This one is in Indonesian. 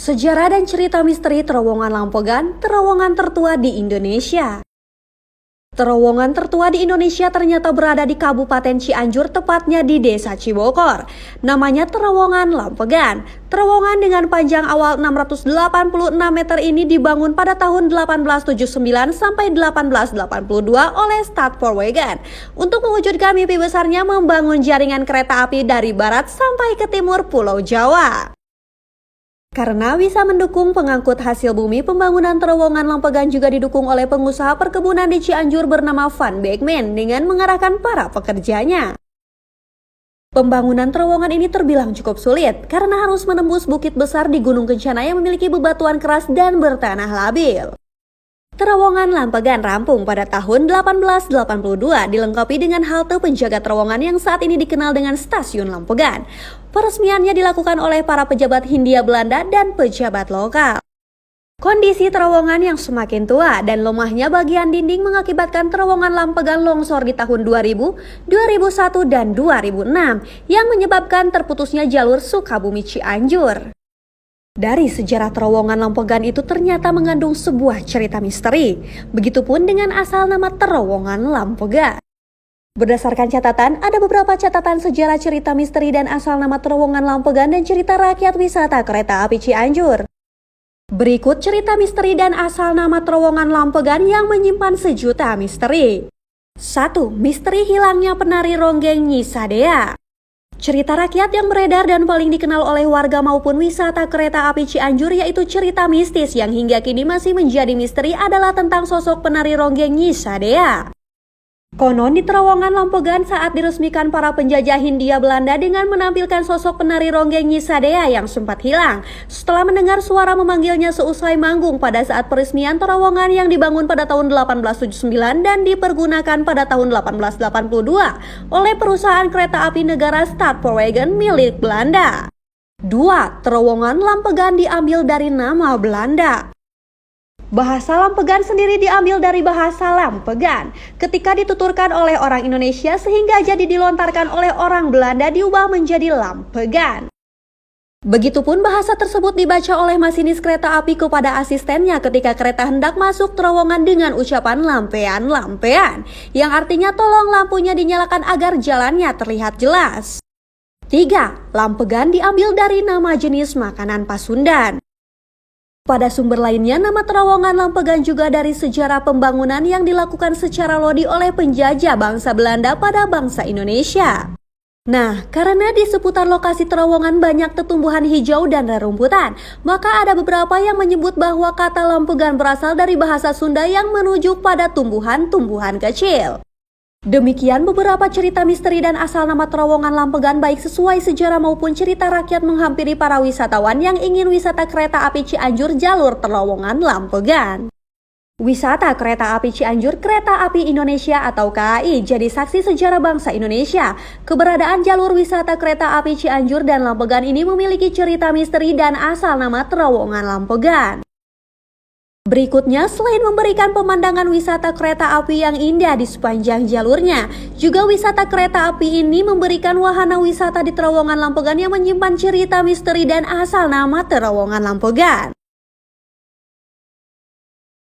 Sejarah dan cerita misteri Terowongan Lampegan, terowongan tertua di Indonesia. Terowongan tertua di Indonesia ternyata berada di Kabupaten Cianjur, tepatnya di Desa Cibokor. Namanya Terowongan Lampegan. Terowongan dengan panjang awal 686 meter ini dibangun pada tahun 1879 sampai 1882 oleh Stadvoorwagen untuk mewujudkan mimpi besarnya membangun jaringan kereta api dari barat sampai ke timur Pulau Jawa. Karena bisa mendukung pengangkut hasil bumi, pembangunan Terowongan Lampegan juga didukung oleh pengusaha perkebunan di Cianjur bernama Van Beekman dengan mengarahkan para pekerjanya. Pembangunan terowongan ini terbilang cukup sulit karena harus menembus bukit besar di Gunung Kencana yang memiliki bebatuan keras dan bertanah labil. Terowongan Lampegan rampung pada tahun 1882 dilengkapi dengan halte penjaga terowongan yang saat ini dikenal dengan Stasiun Lampegan. Peresmiannya dilakukan oleh para pejabat Hindia Belanda dan pejabat lokal. Kondisi terowongan yang semakin tua dan lemahnya bagian dinding mengakibatkan Terowongan Lampegan longsor di tahun 2000, 2001, dan 2006 yang menyebabkan terputusnya jalur Sukabumi Cianjur. Dari sejarah Terowongan Lampegan itu ternyata mengandung sebuah cerita misteri. Begitupun dengan asal nama Terowongan Lampegan. Berdasarkan catatan, ada beberapa catatan sejarah cerita misteri dan asal nama Terowongan Lampegan dan cerita rakyat wisata kereta api Cianjur. Berikut cerita misteri dan asal nama Terowongan Lampegan yang menyimpan sejuta misteri. 1. Misteri hilangnya penari ronggeng Nyi Sadea. Cerita rakyat yang beredar dan paling dikenal oleh warga maupun wisata kereta api Cianjur yaitu cerita mistis yang hingga kini masih menjadi misteri adalah tentang sosok penari ronggeng Nyi Sadea. Konon di Terowongan Lampegan saat diresmikan para penjajah Hindia Belanda dengan menampilkan sosok penari ronggeng Nyi Sadea yang sempat hilang setelah mendengar suara memanggilnya seusai manggung pada saat peresmian terowongan yang dibangun pada tahun 1879 dan dipergunakan pada tahun 1882 oleh perusahaan kereta api negara Stadvoorwagen milik Belanda. 2. Terowongan Lampegan diambil dari nama Belanda. Bahasa Lampegan sendiri diambil dari bahasa Lampegan. Ketika dituturkan oleh orang Indonesia sehingga jadi dilontarkan oleh orang Belanda diubah menjadi Lampegan. Begitupun bahasa tersebut dibaca oleh masinis kereta api kepada asistennya ketika kereta hendak masuk terowongan dengan ucapan lampean, lampean, yang artinya tolong lampunya dinyalakan agar jalannya terlihat jelas. 3. Lampegan diambil dari nama jenis makanan Pasundan. Pada sumber lainnya, nama Terowongan Lampegan juga dari sejarah pembangunan yang dilakukan secara lodi oleh penjajah bangsa Belanda pada bangsa Indonesia. Nah, karena di seputar lokasi terowongan banyak tumbuhan hijau dan rerumputan, maka ada beberapa yang menyebut bahwa kata Lampegan berasal dari bahasa Sunda yang menuju pada tumbuhan-tumbuhan kecil. Demikian beberapa cerita misteri dan asal nama Terowongan Lampegan baik sesuai sejarah maupun cerita rakyat menghampiri para wisatawan yang ingin wisata kereta api Cianjur jalur Terowongan Lampegan. Wisata kereta api Cianjur Kereta Api Indonesia atau KAI jadi saksi sejarah bangsa Indonesia. Keberadaan jalur wisata kereta api Cianjur dan Lampegan ini memiliki cerita misteri dan asal nama Terowongan Lampegan. Berikutnya, selain memberikan pemandangan wisata kereta api yang indah di sepanjang jalurnya, juga wisata kereta api ini memberikan wahana wisata di Terowongan Lampegan yang menyimpan cerita misteri dan asal nama Terowongan Lampegan.